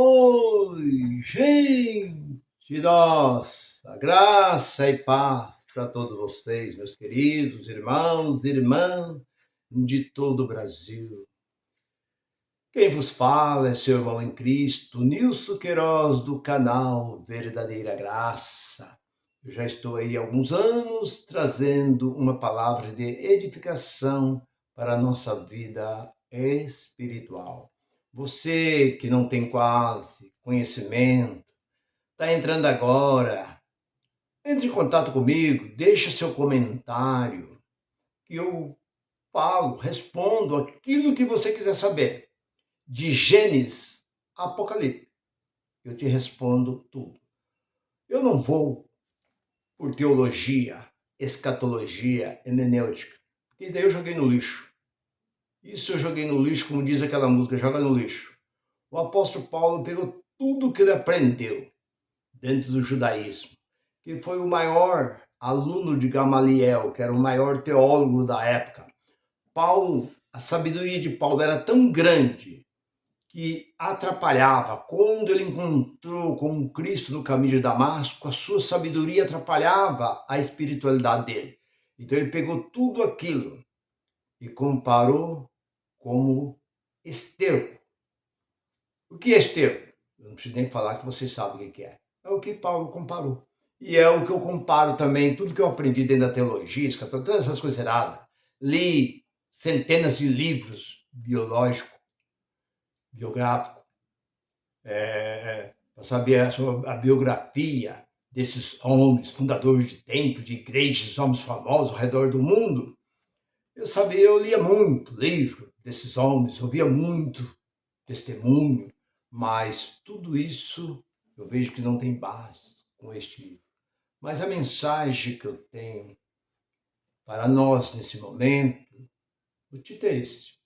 Oi, gente, nossa, graça e paz para todos vocês, meus queridos irmãos e irmãs de todo o Brasil. Quem vos fala é seu irmão em Cristo, Nilson Queiroz, do canal Verdadeira Graça. Eu já estou aí há alguns anos trazendo uma palavra de edificação para a nossa vida espiritual. Você que não tem quase conhecimento, está entrando agora, entre em contato comigo, deixa seu comentário, que eu falo, respondo aquilo que você quiser saber. De Gênesis a Apocalipse, eu te respondo tudo. Eu não vou por teologia, escatologia, hermenêutica, porque daí eu joguei no lixo. Isso eu joguei no lixo, como diz aquela música, joga no lixo. O apóstolo Paulo pegou tudo que ele aprendeu dentro do judaísmo, que foi o maior aluno de Gamaliel, que era o maior teólogo da época. Paulo, a sabedoria de Paulo era tão grande que atrapalhava. Quando ele encontrou com Cristo no caminho de Damasco, a sua sabedoria atrapalhava a espiritualidade dele. Então ele pegou tudo aquilo e comparou como esterco. O que é esterco? Eu não preciso nem falar, que vocês sabem o que é. É o que Paulo comparou. E é o que eu comparo também, tudo que eu aprendi dentro da teologia, todas essas coisas erradas. Li centenas de livros biológicos, biográficos, para saber a biografia desses homens, fundadores de templos, de igrejas, homens famosos ao redor do mundo. Eu lia muito livro desses homens, ouvia muito testemunho, mas tudo isso eu vejo que não tem base com este livro. Mas a mensagem que eu tenho para nós nesse momento, o título é este: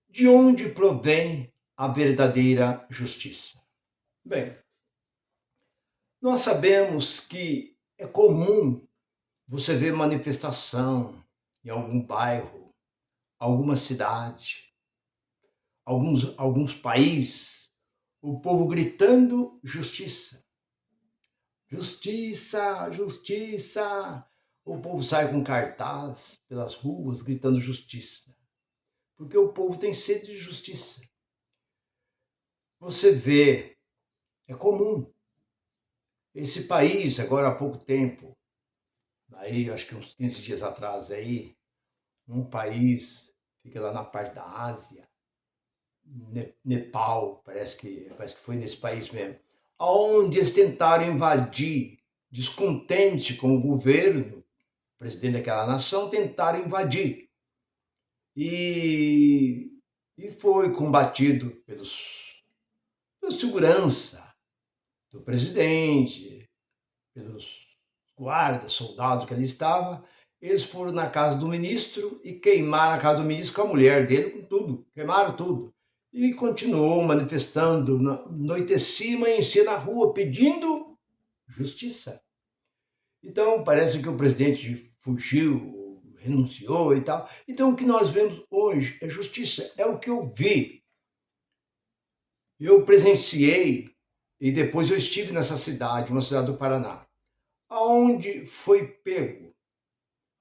de onde provém a verdadeira justiça? Bem, nós sabemos que é comum você ver manifestação em algum bairro, alguma cidade, alguns países, o povo gritando justiça. Justiça, justiça. O povo sai com cartaz pelas ruas gritando justiça. Porque o povo tem sede de justiça. Você vê, é comum. Esse país, agora há pouco tempo, aí acho que uns 15 dias atrás aí, um país, fica lá na parte da Ásia, Nepal, parece que foi nesse país mesmo, onde eles tentaram invadir, descontente com o governo, o presidente daquela nação, tentaram invadir. E foi combatido pela segurança do presidente, pelos guardas, soldados que ali estavam. Eles foram na casa do ministro e queimaram a casa do ministro com a mulher dele, com tudo, queimaram tudo. E continuou manifestando noite acima e em si na rua, pedindo justiça. Então, parece que o presidente fugiu, renunciou e tal. Então, o que nós vemos hoje é justiça, é o que eu vi. Eu presenciei e depois eu estive nessa cidade, uma cidade do Paraná, aonde foi pego,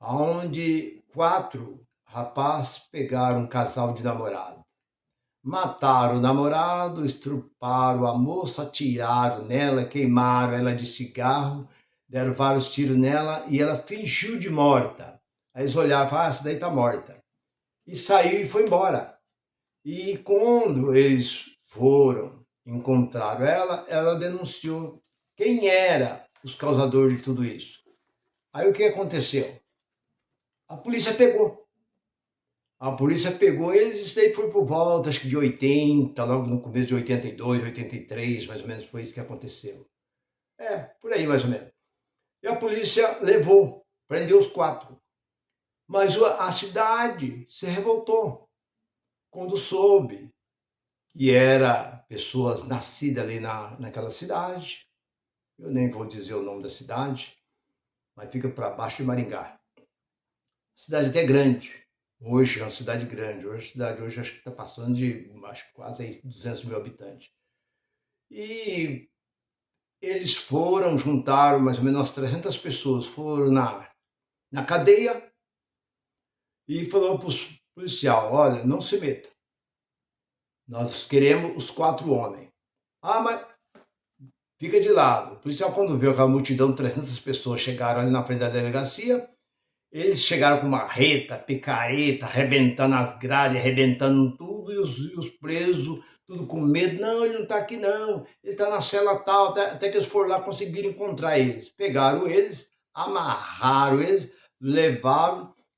aonde 4 rapazes pegaram um casal de namorado. Mataram o namorado, estruparam a moça, atiraram nela, queimaram ela de cigarro, deram vários tiros nela e ela fingiu de morta. Aí eles olharam e falaram: essa daí tá morta. E saiu e foi embora. E quando eles foram, encontraram ela denunciou quem era os causadores de tudo isso. Aí o que aconteceu? A polícia pegou. A polícia pegou eles, isso daí foi por volta, acho que de 80, logo no começo de 82, 83, mais ou menos, foi isso que aconteceu. Por aí mais ou menos. E a polícia levou, prendeu os 4. Mas a cidade se revoltou quando soube que era pessoas nascidas ali naquela cidade. Eu nem vou dizer o nome da cidade, mas fica para baixo de Maringá. Cidade até grande. Hoje é uma cidade grande. Hoje a cidade acho que está passando de quase 200 mil habitantes. E eles juntaram mais ou menos umas 300 pessoas, foram na cadeia e falou para o policial: olha, não se meta, nós queremos os 4 homens. Ah, mas fica de lado. O policial, quando viu aquela multidão de 300 pessoas, chegaram ali na frente da delegacia, eles chegaram com marreta, picareta, arrebentando as grades, arrebentando tudo, e os presos, tudo com medo. Não, ele não está aqui não, ele está na cela tal, até que eles foram lá, conseguiram encontrar eles. Pegaram eles, amarraram eles,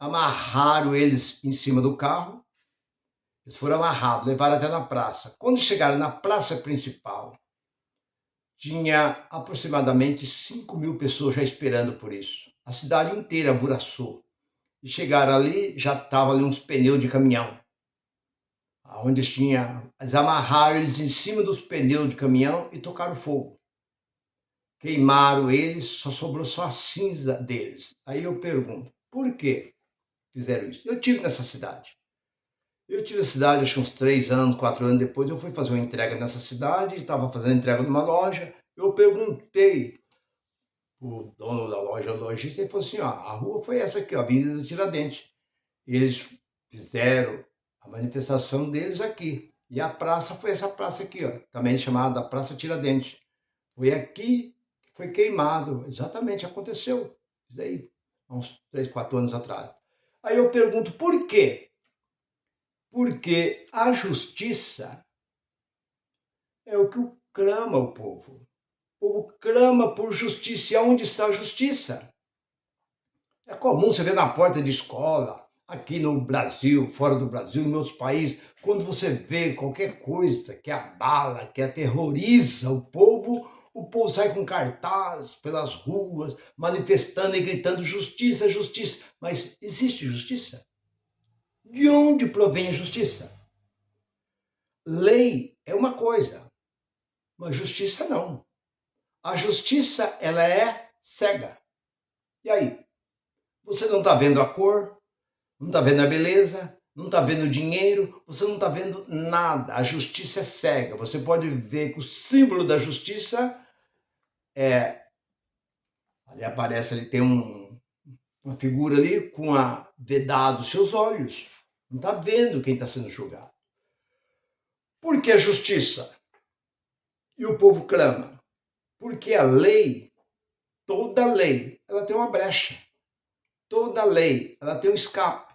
amarraram eles em cima do carro, eles foram amarrados, levaram até na praça. Quando chegaram na praça principal, tinha aproximadamente 5.000 pessoas já esperando por isso. A cidade inteira alvoroçou. E chegaram ali, já estavam ali uns pneus de caminhão. Onde eles amarraram eles em cima dos pneus de caminhão e tocaram fogo. Queimaram eles, só sobrou só a cinza deles. Aí eu pergunto, por que fizeram isso? Eu tive nessa cidade. Acho que uns 3 anos, 4 anos depois, eu fui fazer uma entrega nessa cidade, estava fazendo entrega numa loja. Eu perguntei o dono da loja, o lojista, ele falou assim: ó, a rua foi essa aqui, ó, Avenida Tiradentes. Eles fizeram a manifestação deles aqui. E a praça foi essa praça aqui, ó, também chamada Praça Tiradentes. Foi aqui que foi queimado. Exatamente, aconteceu. Isso aí, há uns 3, 4 anos atrás. Aí eu pergunto, por quê? Porque a justiça é o que clama o povo. O povo clama por justiça. E onde está a justiça? É comum você ver na porta de escola, aqui no Brasil, fora do Brasil, em meus países, quando você vê qualquer coisa que abala, que aterroriza o povo sai com cartaz pelas ruas, manifestando e gritando justiça, justiça. Mas existe justiça? De onde provém a justiça? Lei é uma coisa, mas justiça não. A justiça, ela é cega. E aí? Você não está vendo a cor, não está vendo a beleza, não está vendo o dinheiro, você não está vendo nada. A justiça é cega. Você pode ver que o símbolo da justiça ali aparece, ali tem uma figura ali com vedado seus olhos. Não está vendo quem está sendo julgado. Por que a justiça? E o povo clama. Porque a lei, toda lei, ela tem uma brecha. Toda lei, ela tem um escape.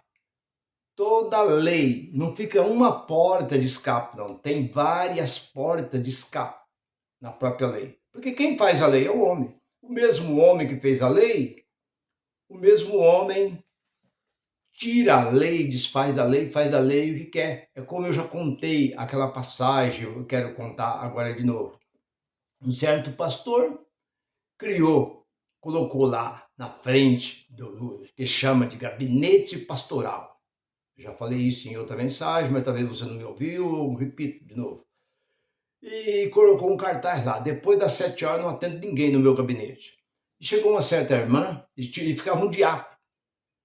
Toda lei, não fica uma porta de escape, não. Tem várias portas de escape na própria lei. Porque quem faz a lei é o homem. O mesmo homem que fez a lei, o mesmo homem tira a lei, desfaz da lei, faz da lei o que quer. É como eu já contei aquela passagem, eu quero contar agora de novo. Um certo pastor colocou lá na frente do que chama de gabinete pastoral. Eu já falei isso em outra mensagem, mas talvez você não me ouviu, eu repito de novo. E colocou um cartaz lá: depois das 7 horas não atendo ninguém no meu gabinete. E chegou uma certa irmã e ficava um diácono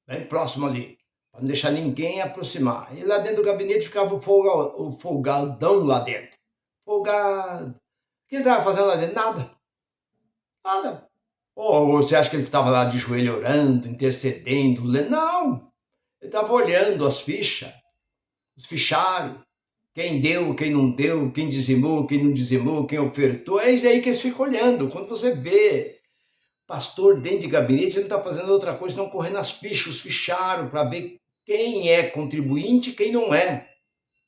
bem próximo ali, para não deixar ninguém aproximar. E lá dentro do gabinete ficava o folgadão lá dentro. Folgado. O que ele estava fazendo lá dentro? Nada. Nada. Ou você acha que ele estava lá de joelho orando, intercedendo, lendo? Não. Ele estava olhando as fichas, os fichários. Quem deu, quem não deu, quem dizimou, quem não dizimou, quem ofertou. É isso aí que eles ficam olhando. Quando você vê pastor dentro de gabinete, ele não está fazendo outra coisa, senão correndo as fichas, os fichários, para ver quem é contribuinte e quem não é.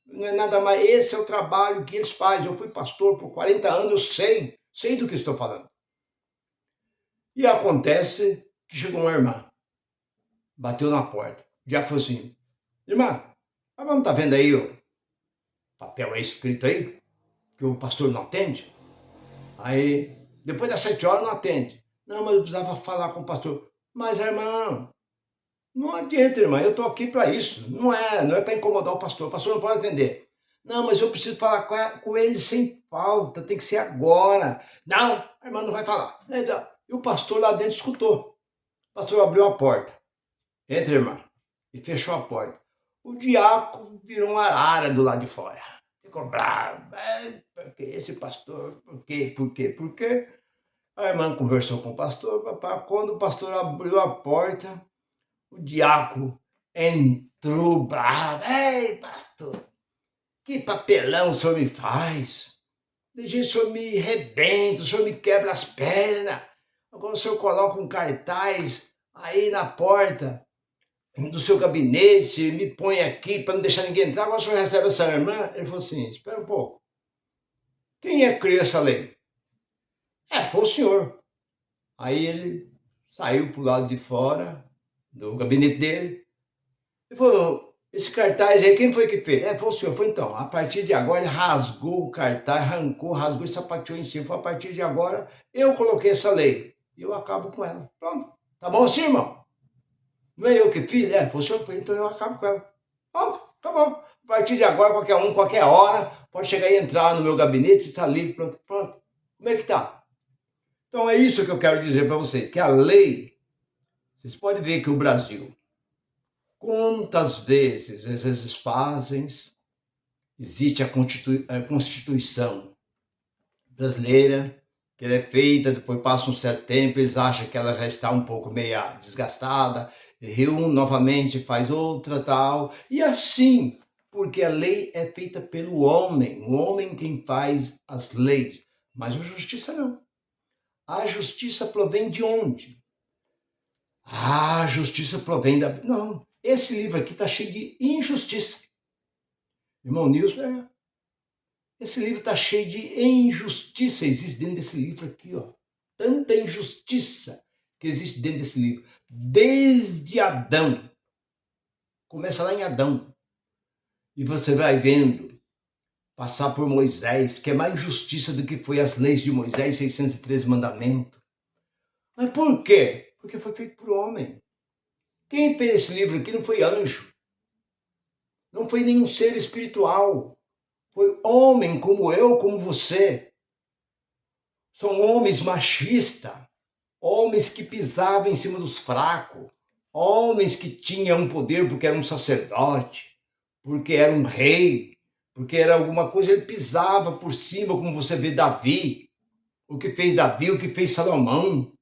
Não é nada mais. Esse é o trabalho que eles fazem. Eu fui pastor por 40 anos, eu sei do que estou falando. E acontece que chegou uma irmã, bateu na porta. Já falou assim: irmã, a irmã não está vendo aí o papel aí escrito aí, que o pastor não atende? Aí, depois das 7 horas não atende. Não, mas eu precisava falar com o pastor. Mas, irmã, não adianta, irmã, eu estou aqui para isso. Não é para incomodar o pastor não pode atender. Não, mas eu preciso falar com ele sem falta, tem que ser agora. Não, a irmã não vai falar. E o pastor lá dentro escutou. O pastor abriu a porta. Entra, irmã. E fechou a porta. O diácono virou uma arara do lado de fora. ficou bravo. Porque esse pastor, por quê, por quê, por quê? A irmã conversou com o pastor, papá. Quando o pastor abriu a porta, o diácono entrou bravo. Ei, pastor, que papelão o senhor me faz? De jeito o senhor me rebenta, o senhor me quebra as pernas. Agora o senhor coloca um cartaz aí na porta do seu gabinete, me põe aqui para não deixar ninguém entrar. Agora o senhor recebe essa irmã? Ele falou assim, espera um pouco. Quem é que criou essa lei? Foi o senhor. Aí ele saiu para o lado de fora do gabinete dele e falou, esse cartaz aí, quem foi que fez? Foi o senhor. Foi então, a partir de agora ele rasgou o cartaz, arrancou, rasgou e sapateou em cima. Foi a partir de agora eu coloquei essa lei e eu acabo com ela. Pronto. Tá bom assim, irmão? Não é eu que fiz? Foi o senhor que fez, então eu acabo com ela. Pronto, tá bom. A partir de agora, qualquer um, qualquer hora, pode chegar e entrar no meu gabinete e está livre. Pronto, pronto. Como é que tá? Então é isso que eu quero dizer para vocês, que a lei, vocês podem ver que o Brasil, quantas vezes esses fazem, existe a Constituição brasileira, que ela é feita, depois passa um certo tempo, eles acham que ela já está um pouco meia desgastada, reúne novamente, faz outra tal, e assim, porque a lei é feita pelo homem, o homem quem faz as leis, mas a justiça não. A justiça provém de onde? A justiça provém da... Não, esse livro aqui está cheio de injustiça. Irmão Nilson, esse livro está cheio de injustiça. Existe dentro desse livro aqui, ó. Tanta injustiça que existe dentro desse livro. Desde Adão. Começa lá em Adão. E você vai vendo passar por Moisés, que é mais justiça do que foi as leis de Moisés, 613 mandamentos. Mas por quê? Porque foi feito por homem. Quem fez esse livro aqui não foi anjo. Não foi nenhum ser espiritual. Foi homem como eu, como você. São homens machistas. Homens que pisavam em cima dos fracos. Homens que tinham um poder porque era um sacerdote. Porque era um rei. Porque era alguma coisa. Ele pisava por cima, como você vê Davi. O que fez Davi, o que fez Salomão.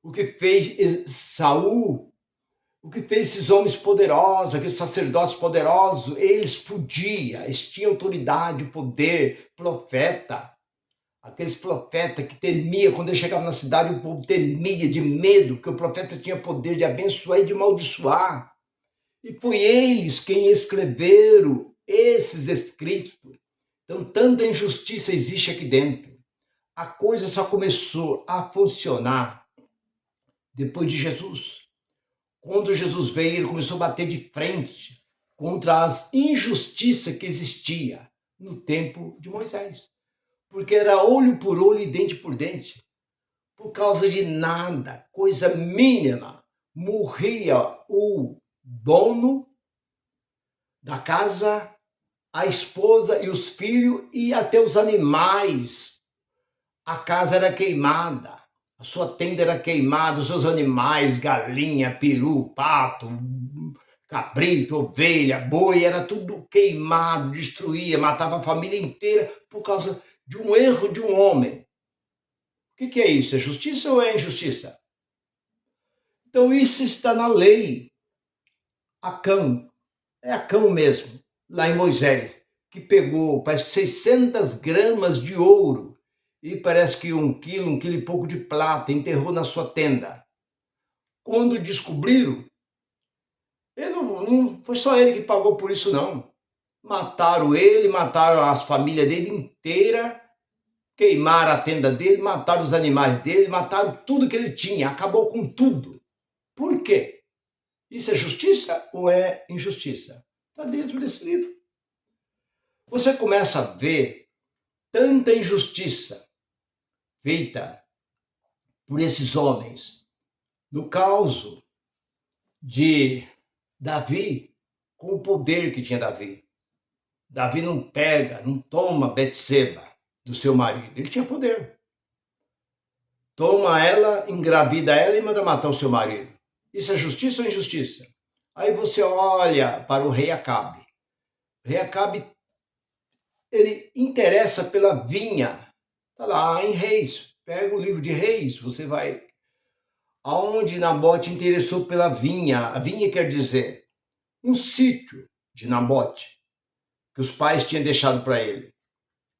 O que fez Saul. O que fez esses homens poderosos, aqueles sacerdotes poderosos, eles podiam, eles tinham autoridade, poder, profeta. Aqueles profetas que temiam, quando eles chegavam na cidade, o povo temia de medo, porque o profeta tinha poder de abençoar e de amaldiçoar. E foi eles quem escreveram esses escritos. Então, tanta injustiça existe aqui dentro. A coisa só começou a funcionar depois de Jesus. Quando Jesus veio, ele começou a bater de frente contra as injustiças que existia no tempo de Moisés. Porque era olho por olho e dente por dente. Por causa de nada, coisa mínima, morria o dono da casa, a esposa e os filhos e até os animais. A casa era queimada. A sua tenda era queimada, os seus animais, galinha, peru, pato, cabrito, ovelha, boi, era tudo queimado, destruía, matava a família inteira por causa de um erro de um homem. O que é isso? É justiça ou é injustiça? Então isso está na lei. Acã, é Acã mesmo, lá em Moisés, que pegou, parece que 600 gramas de ouro, e parece que 1 quilo e pouco de prata, enterrou na sua tenda. Quando descobriram, não foi só ele que pagou por isso, não. Mataram ele, mataram as famílias dele inteira, queimaram a tenda dele, mataram os animais dele, mataram tudo que ele tinha, acabou com tudo. Por quê? Isso é justiça ou é injustiça? Está dentro desse livro. Você começa a ver tanta injustiça feita por esses homens. No caso de Davi, com o poder que tinha Davi. Davi não pega, não toma Betseba do seu marido. Ele tinha poder. Toma ela, engravida ela e manda matar o seu marido. Isso é justiça ou injustiça? Aí você olha para o rei Acabe. O rei Acabe ele interessa pela vinha. Está lá em Reis. Pega o livro de Reis, você vai aonde Nabote interessou pela vinha. A vinha quer dizer um sítio de Nabote, que os pais tinham deixado para ele.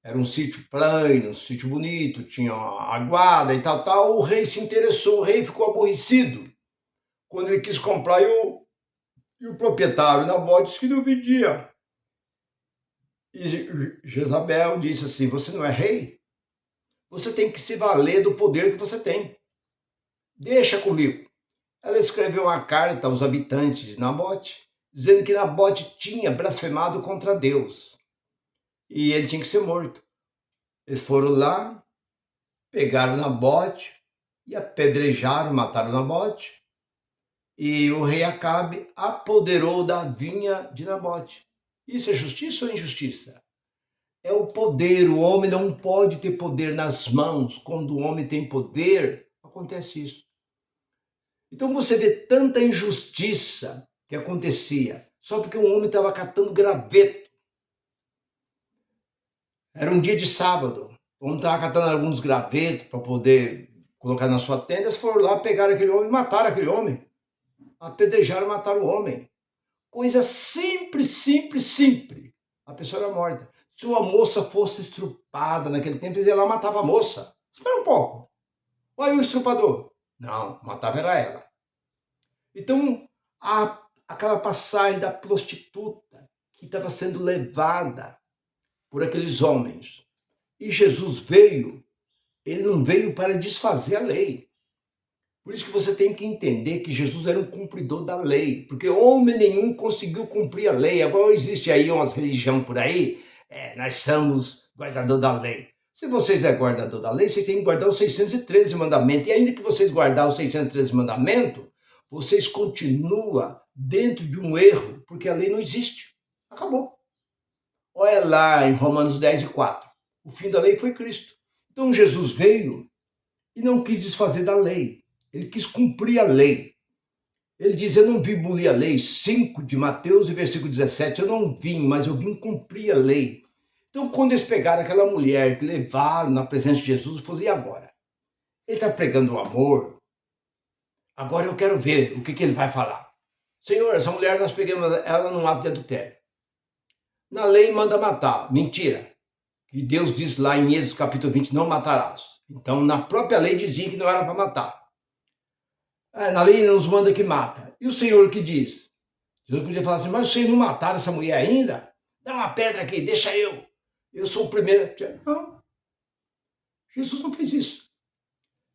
Era um sítio plano, um sítio bonito, tinha aguada e tal, tal. O rei se interessou, o rei ficou aborrecido quando ele quis comprar e o proprietário Nabote disse que não vendia. E Jezabel disse assim: você não é rei? Você tem que se valer do poder que você tem. Deixa comigo. Ela escreveu uma carta aos habitantes de Nabote, dizendo que Nabote tinha blasfemado contra Deus e ele tinha que ser morto. Eles foram lá, pegaram Nabote e apedrejaram, mataram Nabote. E o rei Acabe apoderou da vinha de Nabote. Isso é justiça ou injustiça? É o poder. O homem não pode ter poder nas mãos. Quando o homem tem poder, acontece isso. Então você vê tanta injustiça que acontecia só porque um homem estava catando graveto. Era um dia de sábado. O homem estava catando alguns gravetos para poder colocar na sua tenda. Eles foram lá, pegaram aquele homem e mataram aquele homem. Apedrejaram e mataram o homem. Coisa simples, simples, simples. A pessoa era morta. Se uma moça fosse estrupada naquele tempo, eles iam lá e matavam a moça. Espera um pouco. Olha o estrupador. Não, matava era ela. Então, aquela passagem da prostituta que estava sendo levada por aqueles homens. E Jesus veio, ele não veio para desfazer a lei. Por isso que você tem que entender que Jesus era um cumpridor da lei, porque homem nenhum conseguiu cumprir a lei. Agora existe aí umas religiões por aí, nós somos guardador da lei. Se vocês é guardador da lei, vocês têm que guardar os 613 mandamentos. E ainda que vocês guardar os 613 mandamentos, vocês continuam dentro de um erro, porque a lei não existe. Acabou. Olha lá em Romanos 10:4. O fim da lei foi Cristo. Então Jesus veio e não quis desfazer da lei. Ele quis cumprir a lei. Ele diz: eu não vim abolir a lei. 5 de Mateus, versículo 17. Eu não vim, mas eu vim cumprir a lei. Então, quando eles pegaram aquela mulher que levaram na presença de Jesus, eu falei: e agora? Ele está pregando o amor. Agora eu quero ver o que ele vai falar. Senhor, essa mulher nós pegamos ela num ato de adultério. Na lei manda matar. Mentira. Que Deus diz lá em Êxodo capítulo 20, não matarás. Então, na própria lei dizia que não era para matar. Na lei nos manda que mata. E o Senhor que diz? Jesus podia falar assim: mas vocês não mataram essa mulher ainda? Dá uma pedra aqui, deixa eu. Eu sou o primeiro. Não. Jesus não fez isso.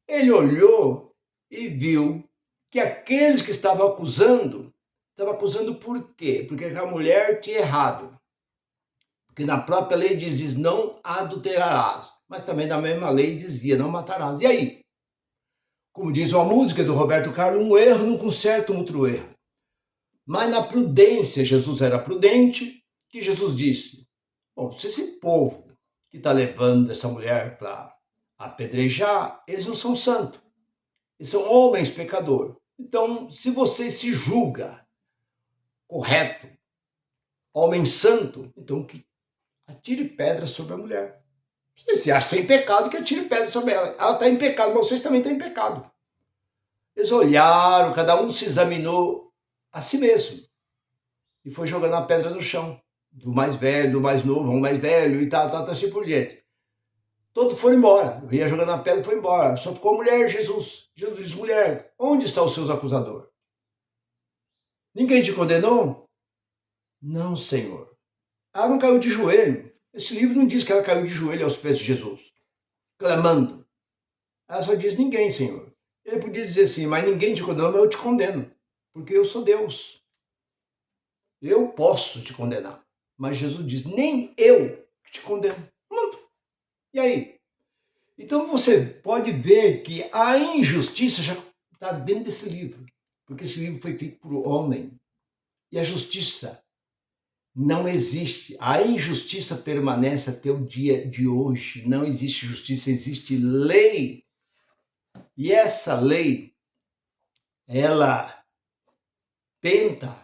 Ele olhou e viu que aqueles que estavam acusando por quê? Porque a mulher tinha errado. Porque na própria lei diz: não adulterarás. Mas também na mesma lei dizia: não matarás. E aí? Como diz uma música do Roberto Carlos, um erro não conserta um outro erro. Mas na prudência, Jesus era prudente, que Jesus disse: bom, se esse povo que está levando essa mulher para apedrejar, eles não são santos. Eles são homens pecadores. Então, se você se julga correto, homem santo, então que atire pedra sobre a mulher. Você se acha sem pecado, que atire pedra sobre ela. Ela está em pecado, mas vocês também estão em pecado. Eles olharam, cada um se examinou a si mesmo. E foi jogando a pedra no chão. Do mais velho, do mais novo, o mais velho e tal, assim por diante. Todos foram embora. Eu ia jogando a pedra e foi embora. Só ficou a mulher, Jesus. Jesus disse: mulher, onde estão os seus acusadores? Ninguém te condenou? Não, Senhor. Ela não caiu de joelho. Esse livro não diz que ela caiu de joelho aos pés de Jesus, clamando. Ela só diz: ninguém, Senhor. Ele podia dizer assim: mas ninguém te condenou, mas eu te condeno, porque eu sou Deus. Eu posso te condenar. Mas Jesus diz: nem eu te condeno. E aí? Então você pode ver que a injustiça já está dentro desse livro. Porque esse livro foi feito por homem. E a justiça não existe. A injustiça permanece até o dia de hoje. Não existe justiça, existe lei. E essa lei, ela tenta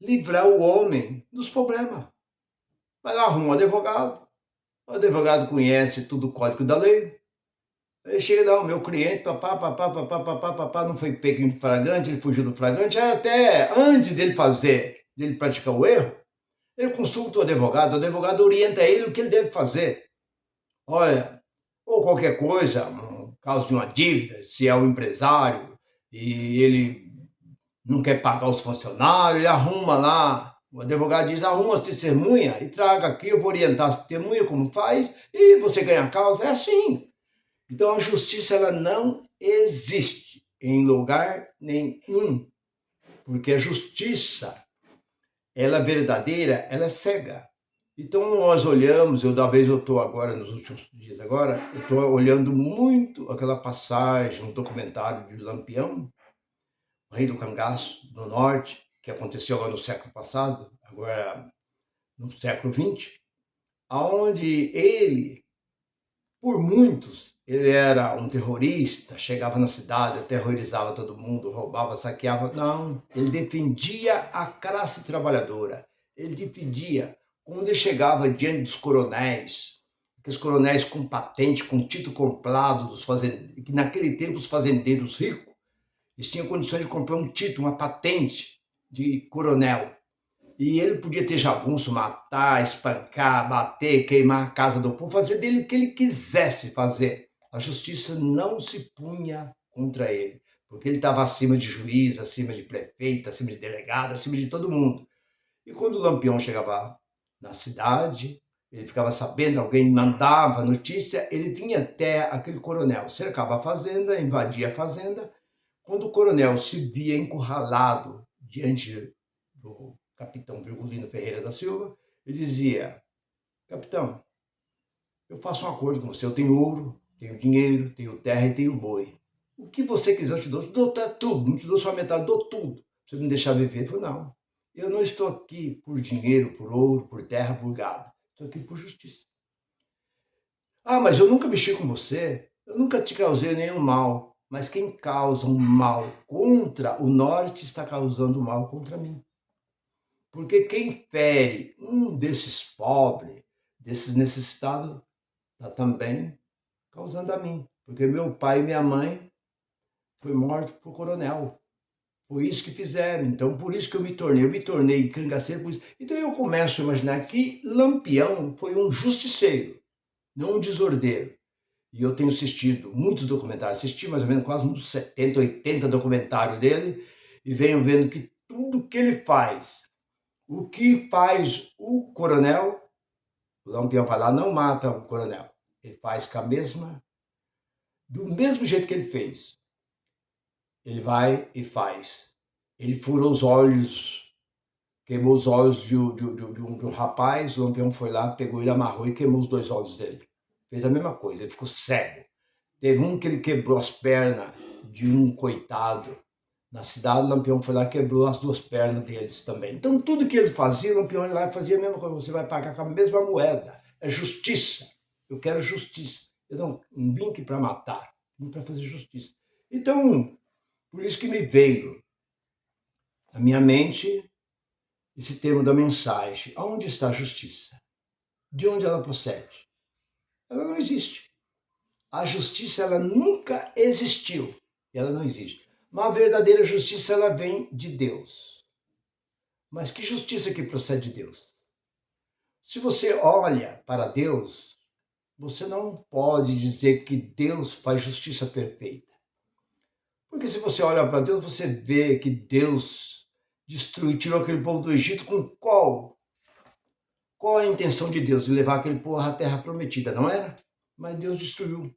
livrar o homem dos problemas. Vai lá, arruma um advogado, O advogado conhece tudo o código da lei. Ele chega, não, meu cliente, papá, não foi pego em flagrante, ele fugiu do flagrante. Até antes dele praticar o erro, ele consulta o advogado orienta ele o que ele deve fazer. Olha, ou qualquer coisa, um caso de uma dívida, se é um empresário e ele não quer pagar os funcionários, ele arruma lá, o advogado diz, arruma as testemunhas e traga aqui, eu vou orientar as testemunhas como faz e você ganha a causa. É assim. Então a justiça ela não existe em lugar nenhum, porque a justiça, ela é verdadeira, ela é cega. Então nós olhamos, talvez eu estou agora, nos últimos dias agora, eu estou olhando muito aquela passagem, um documentário de Lampião, o rei do cangaço do norte, que aconteceu agora no século passado, agora no século XX, onde ele, por muitos, ele era um terrorista, chegava na cidade, aterrorizava todo mundo, roubava, saqueava. Não, ele defendia a classe trabalhadora. Ele defendia. Quando ele chegava diante dos coronéis, aqueles coronéis com patente, com título comprado, dos fazendeiros, que naquele tempo os fazendeiros ricos, eles tinham condições de comprar um título, uma patente de coronel. E ele podia ter jagunço, matar, espancar, bater, queimar a casa do povo, fazer dele o que ele quisesse fazer. A justiça não se punha contra ele, porque ele estava acima de juiz, acima de prefeito, acima de delegado, acima de todo mundo. E quando o Lampião chegava na cidade, ele ficava sabendo, alguém mandava notícia, ele vinha até aquele coronel, cercava a fazenda, invadia a fazenda. Quando o coronel se via encurralado diante do capitão Virgulino Ferreira da Silva, ele dizia, capitão, eu faço um acordo com você, eu tenho ouro, tenho dinheiro, tenho terra e tenho boi. O que você quiser eu te dou tudo, não te dou só metade, dou tudo. Você me deixar viver? Eu falei, não, eu não estou aqui por dinheiro, por ouro, por terra, por gado. Estou aqui por justiça. Ah, mas eu nunca mexi com você, eu nunca te causei nenhum mal. Mas quem causa um mal contra o norte está causando mal contra mim. Porque quem fere um desses pobres, desses necessitados, está também causando a mim. Porque meu pai e minha mãe foi morto por coronel. Foi isso que fizeram. Então, por isso que eu me tornei cangaceiro. Por isso. Então, eu começo a imaginar que Lampião foi um justiceiro, não um desordeiro. E eu tenho assistido muitos documentários, assisti mais ou menos quase uns 70, 80 documentários dele, e venho vendo que tudo que ele faz, o que faz o coronel, o Lampião vai lá, não mata o coronel. Ele faz do mesmo jeito que ele fez. Ele vai e faz. Ele furou os olhos, queimou os olhos de um rapaz, o Lampião foi lá, pegou ele, amarrou e queimou os 2 olhos dele. Fez a mesma coisa, ele ficou cego. Teve um que ele quebrou as pernas de um coitado. Na cidade, o Lampião foi lá e quebrou as 2 pernas deles também. Então, tudo que ele fazia, o Lampião ia lá e fazia a mesma coisa. Você vai pagar com a mesma moeda. É justiça. Eu quero justiça. Eu não vim aqui para matar, vim para fazer justiça. Então, por isso que me veio na minha mente esse termo da mensagem. Onde está a justiça? De onde ela procede? Ela não existe. A justiça, ela nunca existiu. Ela não existe. Mas a verdadeira justiça, ela vem de Deus. Mas que justiça que procede de Deus? Se você olha para Deus, você não pode dizer que Deus faz justiça perfeita. Porque se você olha para Deus, você vê que Deus tirou aquele povo do Egito com qual? Qual é a intenção de Deus? De levar aquele povo à terra prometida, não era? Mas Deus destruiu.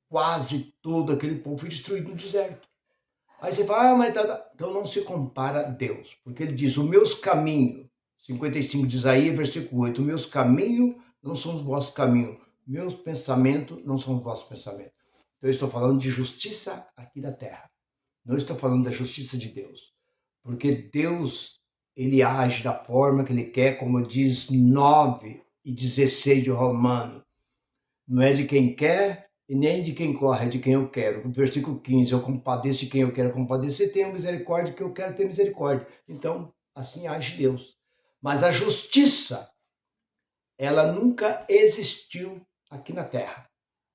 Quase todo aquele povo foi destruído no deserto. Aí você fala, mas então não se compara a Deus, porque ele diz, os meus caminhos, 55 de Isaías, versículo 8, os meus caminhos não são os vossos caminhos, meus pensamentos não são os vossos pensamentos. Então eu estou falando de justiça aqui da terra, não estou falando da justiça de Deus, porque Deus, ele age da forma que ele quer, como diz 9 e 16 de Romano, não é de quem quer, e nem de quem corre, é de quem eu quero. No versículo 15, eu compadeço de quem eu quero compadecer, tenho misericórdia de quem eu quero ter misericórdia. Então, assim age Deus. Mas a justiça, ela nunca existiu aqui na Terra,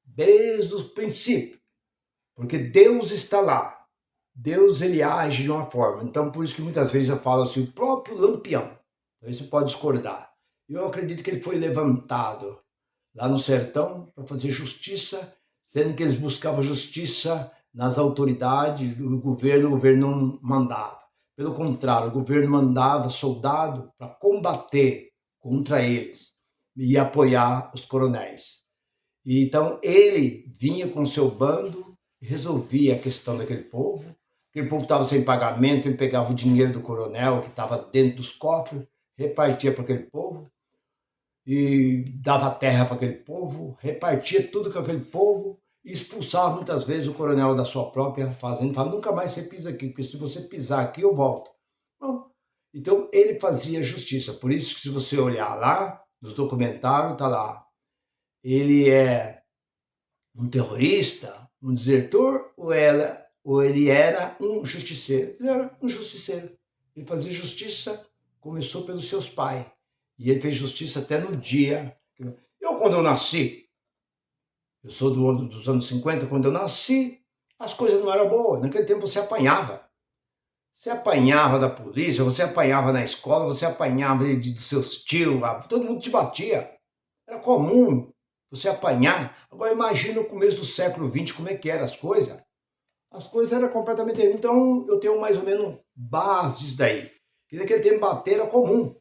desde o princípio, porque Deus está lá. Deus, ele age de uma forma. Então, por isso que muitas vezes eu falo assim, o próprio Lampião. Então, você pode discordar. Eu acredito que ele foi levantado lá no sertão para fazer justiça, sendo que eles buscavam justiça nas autoridades do governo, o governo não mandava. Pelo contrário, o governo mandava soldado para combater contra eles e apoiar os coronéis. E, então, ele vinha com seu bando e resolvia a questão daquele povo. Aquele povo estava sem pagamento, ele pegava o dinheiro do coronel que estava dentro dos cofres, repartia para aquele povo, e dava terra para aquele povo, repartia tudo com aquele povo, e expulsava muitas vezes o coronel da sua própria fazenda, falava, nunca mais você pisa aqui, porque se você pisar aqui eu volto. Bom, então ele fazia justiça, por isso que se você olhar lá, nos documentários está lá, ele é um terrorista, um desertor, ou ele era um justiceiro? Ele era um justiceiro. Ele fazia justiça, começou pelos seus pais. E ele fez justiça até no dia. Quando eu nasci, eu sou dos anos 50, quando eu nasci, as coisas não eram boas. Naquele tempo você apanhava. Você apanhava da polícia, você apanhava na escola, você apanhava de seus tios, todo mundo te batia. Era comum você apanhar. Agora imagina no começo do século XX como é que eram as coisas. As coisas eram completamente diferentes. Então eu tenho mais ou menos base disso daí. Que naquele tempo bater era comum.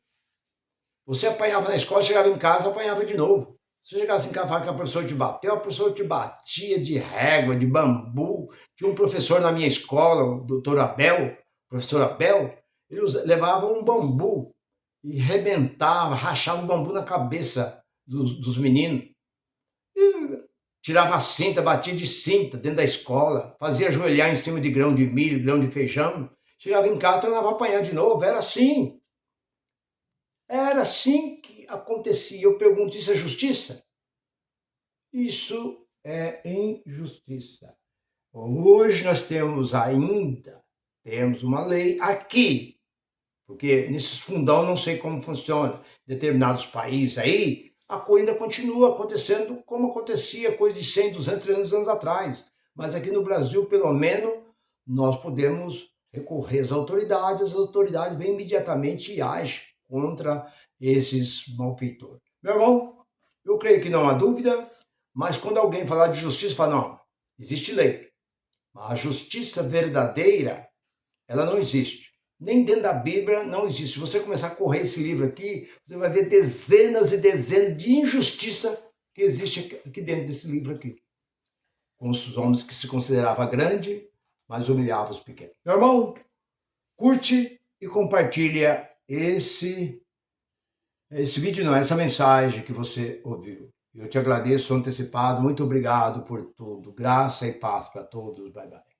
Você apanhava na escola, chegava em casa, apanhava de novo. Se chegasse em casa e falava que a professora te bateu, a professora te batia de régua, de bambu. Tinha um professor na minha escola, o doutor Abel, professor Abel, ele levava um bambu e rebentava, rachava o bambu na cabeça dos meninos. E tirava a cinta, batia de cinta dentro da escola, fazia ajoelhar em cima de grão de milho, grão de feijão. Chegava em casa, tornava a apanhar de novo, era assim. Era assim que acontecia. Eu pergunto, isso é justiça? Isso é injustiça. Hoje nós temos uma lei aqui, porque nesses fundão não sei como funciona, determinados países aí, a coisa ainda continua acontecendo como acontecia coisa de 100, 200, 300 anos atrás. Mas aqui no Brasil, pelo menos, nós podemos recorrer às autoridades, as autoridades vêm imediatamente e agem contra esses malfeitores. Meu irmão, eu creio que não há dúvida, mas quando alguém falar de justiça, fala, não, existe lei. Mas a justiça verdadeira, ela não existe. Nem dentro da Bíblia não existe. Se você começar a correr esse livro aqui, você vai ver dezenas e dezenas de injustiça que existe aqui dentro desse livro aqui. Com os homens que se consideravam grandes, mas humilhavam os pequenos. Meu irmão, curte e compartilha esse vídeo, não, essa mensagem que você ouviu. Eu te agradeço antecipado, muito obrigado por tudo. Graça e paz para todos. Bye, bye.